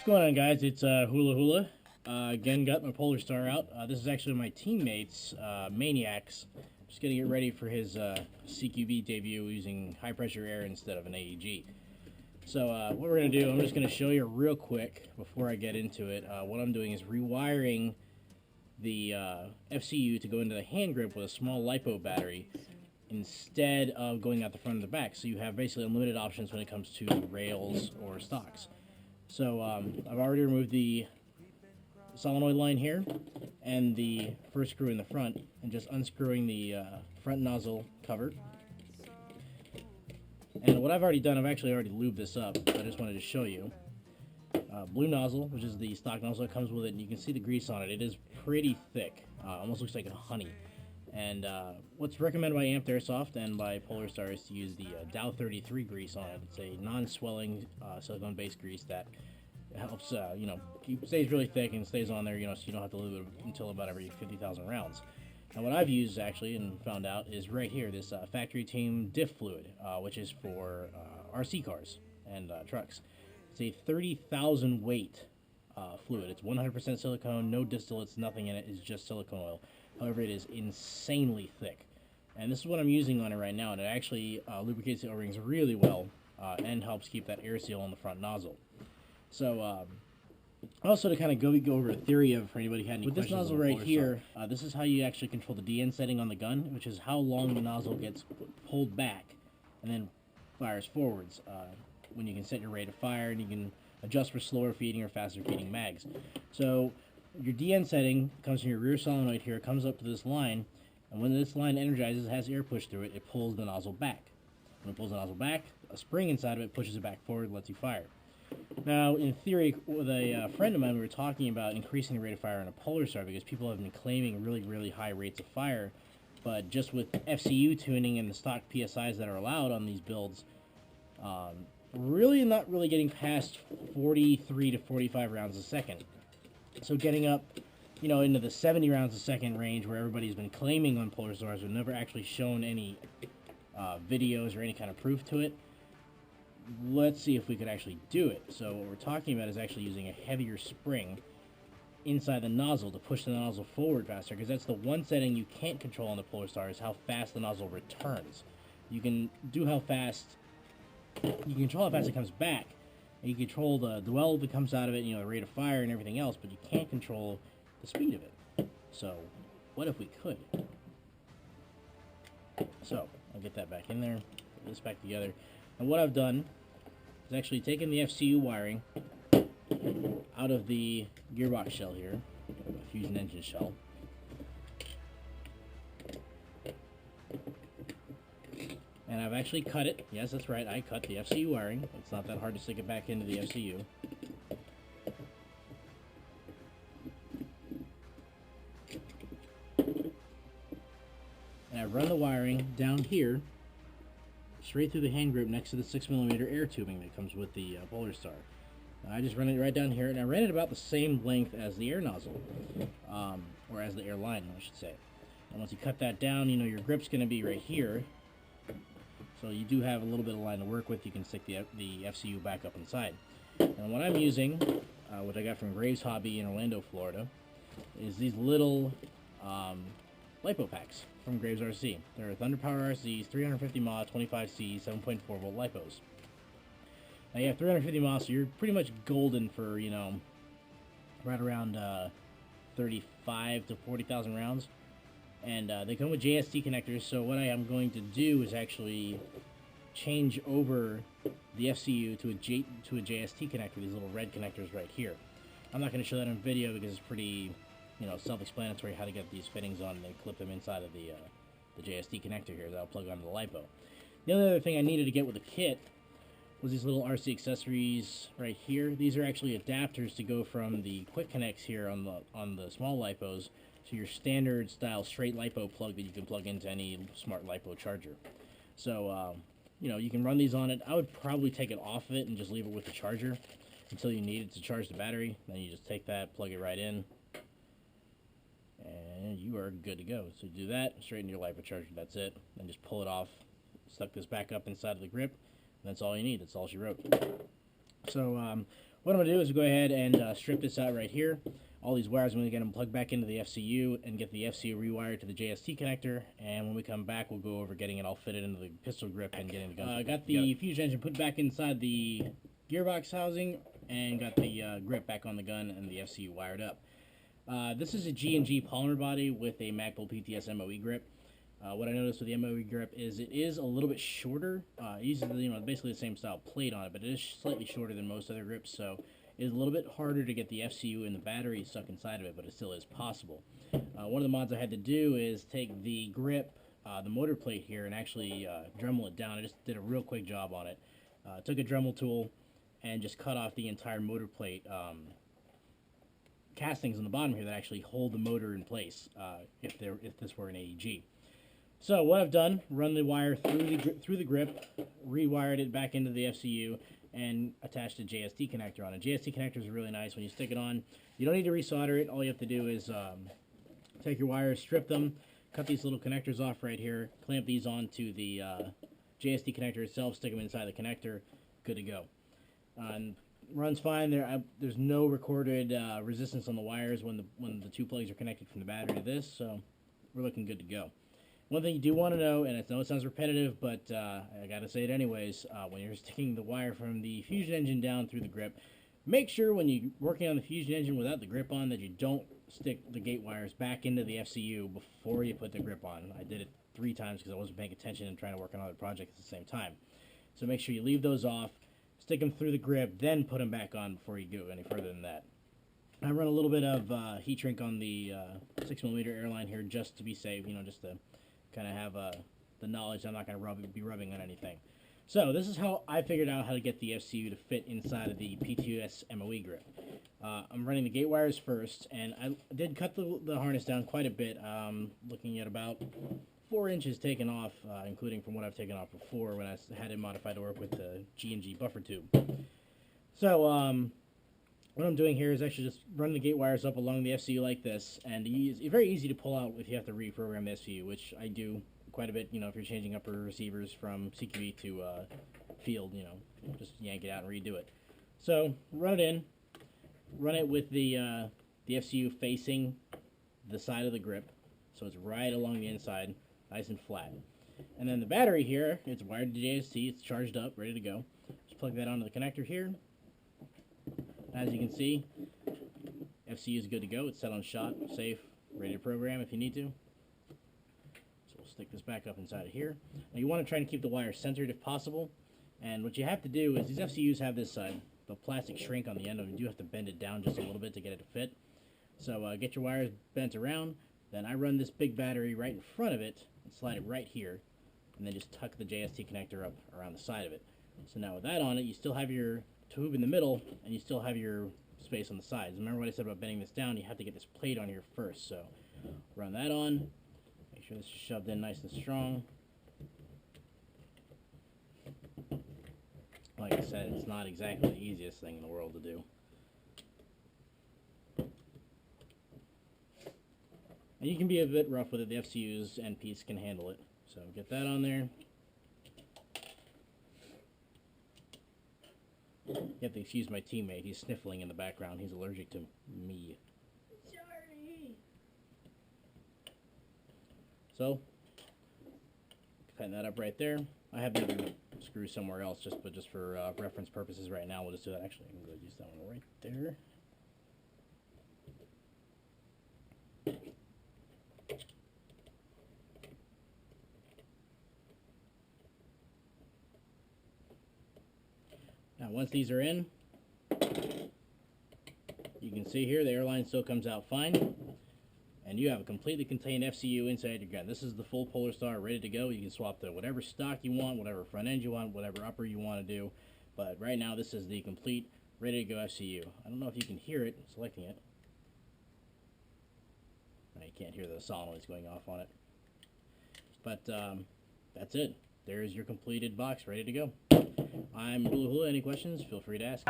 What's going on, guys? It's Hula Hula. Again, got my Polar Star out. This is actually my teammate's Maniac's. Just gonna get ready for his CQB debut using high pressure air instead of an AEG. So what we're gonna do, I'm just gonna show you real quick before I get into it. What I'm doing is rewiring the FCU to go into the Handgrip with a small Lipo battery instead of going out the front and the back. So you have basically unlimited options when it comes to rails or stocks. So I've already removed the solenoid line here and the first screw in the front, and just unscrewing the front nozzle cover. And what I've already done, I've actually already lubed this up, but I just wanted to show you. Blue nozzle, which is the stock nozzle that comes with it, and you can see the grease on it. It is pretty thick, almost looks like a honey. And what's recommended by Amped Airsoft and by Polar Star is to use the Dow 33 grease on it. It's a non-swelling silicone-based grease that helps, stays really thick and stays on there, so you don't have to lube it until about every 50,000 rounds. Now, what I've used actually and found out is right here, this factory team diff fluid, which is for RC cars and trucks. It's a 30,000 weight fluid. It's 100% silicone, no distillates, nothing in it. It's just silicone oil. However, it is insanely thick. And this is what I'm using on it right now, and it actually lubricates the O-rings really well and helps keep that air seal on the front nozzle. So, also to kind of go over a theory of, for anybody who had any questions. With this nozzle right here, this is how you actually control the DN setting on the gun, which is how long the nozzle gets pulled back and then fires forwards. When you can set your rate of fire, and you can adjust for slower feeding or faster feeding mags. So your DN setting comes from your rear solenoid here, comes up to this line, and when this line energizes, has air pushed through it, it pulls the nozzle back. When it pulls the nozzle back, a spring inside of it pushes it back forward, lets you fire. Now, in theory, with a friend of mine, we were talking about increasing the rate of fire on a Polar Star because people have been claiming really, really high rates of fire, but just with FCU tuning and the stock PSIs that are allowed on these builds, really not really getting past 43 to 45 rounds a second. So getting up, into the 70 rounds a second range, where everybody's been claiming on Polar Stars, but never actually shown any videos or any kind of proof to it. Let's see if we could actually do it. So what we're talking about is actually using a heavier spring inside the nozzle to push the nozzle forward faster, because that's the one setting you can't control on the Polar Star, is how fast the nozzle returns. You can do how fast, you can control how fast it comes back, and you control the dwell that comes out of it, the rate of fire and everything else, but you can't control the speed of it. So what if we could? So I'll get that back in there, put this back together. And what I've done is actually taken the FCU wiring out of the gearbox shell here, fusion engine shell. And I've actually cut it. Yes, that's right, I cut the FCU wiring. It's not that hard to stick it back into the FCU. And I've run the wiring down here, straight through the hand grip next to the 6mm air tubing that comes with the Polar Star. I just run it right down here, and I ran it about the same length as the air nozzle, or as the air line, I should say. And once you cut that down, your grip's going to be right here, so you do have a little bit of line to work with. You can stick the FCU back up inside. And what I'm using, which I got from Graves Hobby in Orlando, Florida, is these little Lipo packs from Graves RC. They're Thunder Power RCs, 350 mAh, 25C, 7.4 volt Lipos. Now you have 350 mAh, so you're pretty much golden for, right around 35 to 40,000 rounds. And they come with JST connectors, so what I am going to do is actually change over the FCU to a JST connector, these little red connectors right here. I'm not going to show that in video because it's pretty self-explanatory how to get these fittings on, and then clip them inside of the JST connector here that I'll plug onto the Lipo. The only other thing I needed to get with the kit was these little RC accessories right here. These are actually adapters to go from the quick connects here on the small Lipos to your standard style straight Lipo plug that you can plug into any smart Lipo charger. So, you can run these on it. I would probably take it off of it and just leave it with the charger until you need it to charge the battery. Then you just take that, plug it right in, and you are good to go. So do that, straighten your Lipo charger, that's it. Then just pull it off, suck this back up inside of the grip, and that's all you need. That's all she wrote. So What I'm going to do is go ahead and strip this out right here. All these wires, I'm going to get them plugged back into the FCU and get the FCU rewired to the JST connector. And when we come back, we'll go over getting it all fitted into the pistol grip and getting the gun. I got the fusion engine put back inside the gearbox housing and got the grip back on the gun and the FCU wired up. This is a G&G polymer body with a Magpul PTS MOE grip. What I noticed with the MOE grip is it is a little bit shorter. It uses basically the same style plate on it, but it is slightly shorter than most other grips, so it is a little bit harder to get the FCU and the battery stuck inside of it, but it still is possible. One of the mods I had to do is take the grip, the motor plate here, and actually Dremel it down. I just did a real quick job on it. Took a Dremel tool and just cut off the entire motor plate castings on the bottom here that actually hold the motor in place if this were an AEG. So what I've done, run the wire through the grip, rewired it back into the FCU, and attached a JST connector on it. JST connectors are really nice when you stick it on. You don't need to resolder it. All you have to do is take your wires, strip them, cut these little connectors off right here, clamp these onto the JST connector itself, stick them inside the connector, good to go. And runs fine. There's no recorded resistance on the wires when the two plugs are connected from the battery to this, so we're looking good to go. One thing you do want to know, and I know it sounds repetitive, but I gotta say it anyways, when you're sticking the wire from the fusion engine down through the grip, make sure when you're working on the fusion engine without the grip on that you don't stick the gate wires back into the FCU before you put the grip on. I did it 3 times because I wasn't paying attention and trying to work on other projects at the same time. So make sure you leave those off, stick them through the grip, then put them back on before you go any further than that. I run a little bit of heat shrink on the 6mm airline here just to be safe, just to kind of have the knowledge I'm not going to be rubbing on anything. So this is how I figured out how to get the FCU to fit inside of the PTS MOE grip. I'm running the gate wires first, and I did cut the harness down quite a bit, looking at about 4 inches taken off, including from what I've taken off before when I had it modified to work with the G&G buffer tube. So what I'm doing here is actually just running the gate wires up along the FCU like this, and it's very easy to pull out if you have to reprogram the FCU, which I do quite a bit, if you're changing upper receivers from CQE to field, just yank it out and redo it. So run it in, run it with the FCU facing the side of the grip, so it's right along the inside, nice and flat. And then the battery here, it's wired to JST, it's charged up, ready to go. Just plug that onto the connector here. As you can see, FCU is good to go. It's set on shot, safe, ready to program if you need to. So we'll stick this back up inside of here. Now you want to try and keep the wire centered if possible. And what you have to do is these FCUs have this the plastic shrink on the end of them. You do have to bend it down just a little bit to get it to fit. So get your wires bent around. Then I run this big battery right in front of it and slide it right here. And then just tuck the JST connector up around the side of it. So now with that on it, you still have your tube in the middle, and you still have your space on the sides. Remember what I said about bending this down? You have to get this plate on here first. So run that on. Make sure this is shoved in nice and strong. Like I said, it's not exactly the easiest thing in the world to do. And you can be a bit rough with it. The FCU's end piece can handle it. So get that on there. You have to excuse my teammate. He's sniffling in the background. He's allergic to me. Sorry. So, tighten that up right there. I have the other screw somewhere else, but just for reference purposes right now, we'll just do that. Actually, I'm going to use that one right there. Now, once these are in, you can see here the airline still comes out fine, and you have a completely contained FCU inside your gun. This is the full Polar Star ready to go. You can swap to whatever stock you want, whatever front end you want, whatever upper you want to do, but right now this is the complete ready to go FCU. I don't know if you can hear it selecting it. No, you can't hear the solenoids going off on it, but that's it. There's your completed box ready to go. I'm Blue Hula. Any questions, feel free to ask.